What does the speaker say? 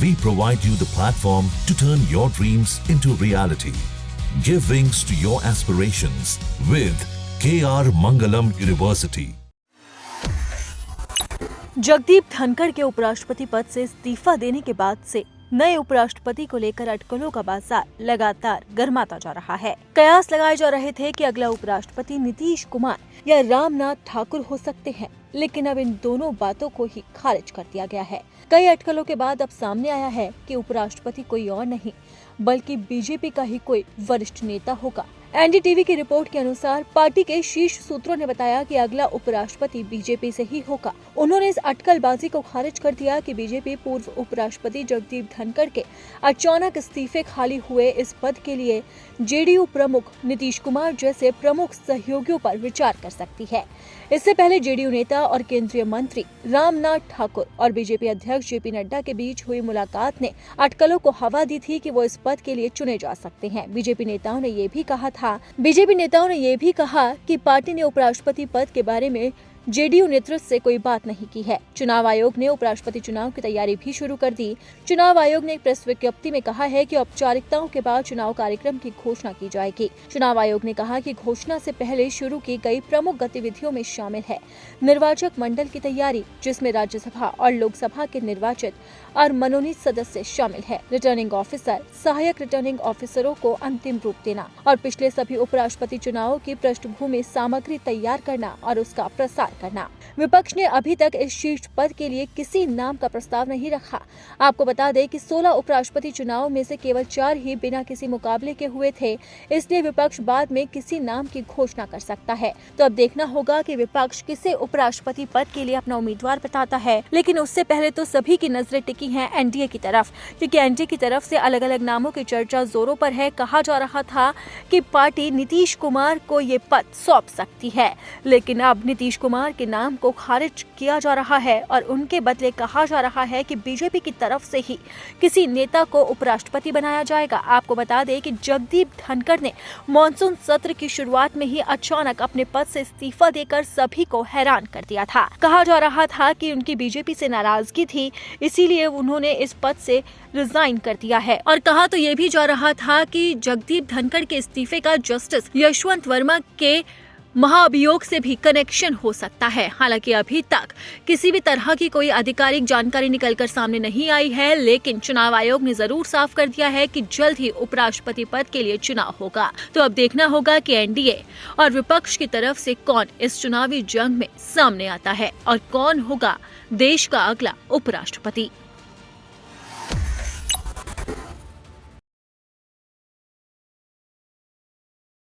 We provide you the platform to turn your dreams into reality. Give wings to your aspirations with KR Mangalam University. Jagdeep Dhankhar के उपराष्ट्रपति पद से इस्तीफा देने के बाद से नए उपराष्ट्रपति को लेकर अटकलों का बाजार लगातार गर्माता जा रहा है। कयास लगाए जा रहे थे कि अगला उपराष्ट्रपति नीतीश कुमार या रामनाथ ठाकुर हो सकते हैं, लेकिन अब इन दोनों बातों को ही खारिज कर दिया गया है। कई अटकलों के बाद अब सामने आया है कि उपराष्ट्रपति कोई और नहीं बल्कि बीजेपी का ही कोई वरिष्ठ नेता होगा। एनडीटीवी की रिपोर्ट के अनुसार पार्टी के शीर्ष सूत्रों ने बताया कि अगला उपराष्ट्रपति बीजेपी से ही होगा। उन्होंने इस अटकलबाजी को खारिज कर दिया कि बीजेपी पूर्व उपराष्ट्रपति जगदीप धनखड़ के अचानक इस्तीफे खाली हुए इस पद के लिए जेडीयू प्रमुख नीतीश कुमार जैसे प्रमुख सहयोगियों पर विचार कर सकती है। इससे पहले जेडीयू नेता और केंद्रीय मंत्री रामनाथ ठाकुर और बीजेपी अध्यक्ष जेपी नड्डा के बीच हुई मुलाकात ने अटकलों को हवा दी थी कि वो इस पद के लिए चुने जा सकते हैं। बीजेपी नेताओं ने ये भी कहा कि पार्टी ने उपराष्ट्रपति पद के बारे में जेडीयू नेतृत्व से कोई बात नहीं की है। चुनाव आयोग ने उपराष्ट्रपति चुनाव की तैयारी भी शुरू कर दी। चुनाव आयोग ने एक प्रेस विज्ञप्ति में कहा है कि औपचारिकताओं के बाद चुनाव कार्यक्रम की घोषणा की जाएगी। चुनाव आयोग ने कहा कि घोषणा से पहले शुरू की गई प्रमुख गतिविधियों में शामिल है निर्वाचक मंडल की तैयारी, जिसमें राज्यसभा और लोकसभा के निर्वाचित और मनोनीत सदस्य शामिल है, रिटर्निंग ऑफिसर, सहायक रिटर्निंग ऑफिसरों को अंतिम रूप देना और पिछले सभी उपराष्ट्रपति चुनावों की पृष्ठभूमि सामग्री तैयार करना और उसका प्रसार करना। विपक्ष ने अभी तक इस शीर्ष पद के लिए किसी नाम का प्रस्ताव नहीं रखा। आपको बता दें कि 16 उपराष्ट्रपति चुनाव में से केवल 4 ही बिना किसी मुकाबले के हुए थे, इसलिए विपक्ष बाद में किसी नाम की घोषणा कर सकता है। तो अब देखना होगा कि विपक्ष किसे उपराष्ट्रपति पद के लिए अपना उम्मीदवार बताता है। लेकिन उससे पहले तो सभी की नजरें टिकी हैं एनडीए की तरफ, क्योंकि एनडीए की तरफ से अलग अलग नामों की चर्चा जोरों पर है। कहा जा रहा था कि पार्टी नीतीश कुमार को ये पद सौंप सकती है, लेकिन अब नीतीश कुमार के नाम को खारिज किया जा रहा है और उनके बदले कहा जा रहा है कि बीजेपी की तरफ से ही किसी नेता को उपराष्ट्रपति बनाया जाएगा। आपको बता दें कि जगदीप धनखड़ ने मॉनसून सत्र की शुरुआत में ही अचानक अपने पद से इस्तीफा देकर सभी को हैरान कर दिया था। कहा जा रहा था कि उनकी बीजेपी से नाराजगी थी, इसीलिए उन्होंने इस पद से रिजाइन कर दिया है। और कहा तो ये भी जा रहा था कि जगदीप धनखड़ के इस्तीफे का जस्टिस यशवंत वर्मा के महाअभियोग से भी कनेक्शन हो सकता है। हालांकि अभी तक किसी भी तरह की कोई आधिकारिक जानकारी निकलकर सामने नहीं आई है, लेकिन चुनाव आयोग ने जरूर साफ कर दिया है कि जल्द ही उपराष्ट्रपति पद के लिए चुनाव होगा। तो अब देखना होगा कि एनडीए और विपक्ष की तरफ से कौन इस चुनावी जंग में सामने आता है और कौन होगा देश का अगला उपराष्ट्रपति।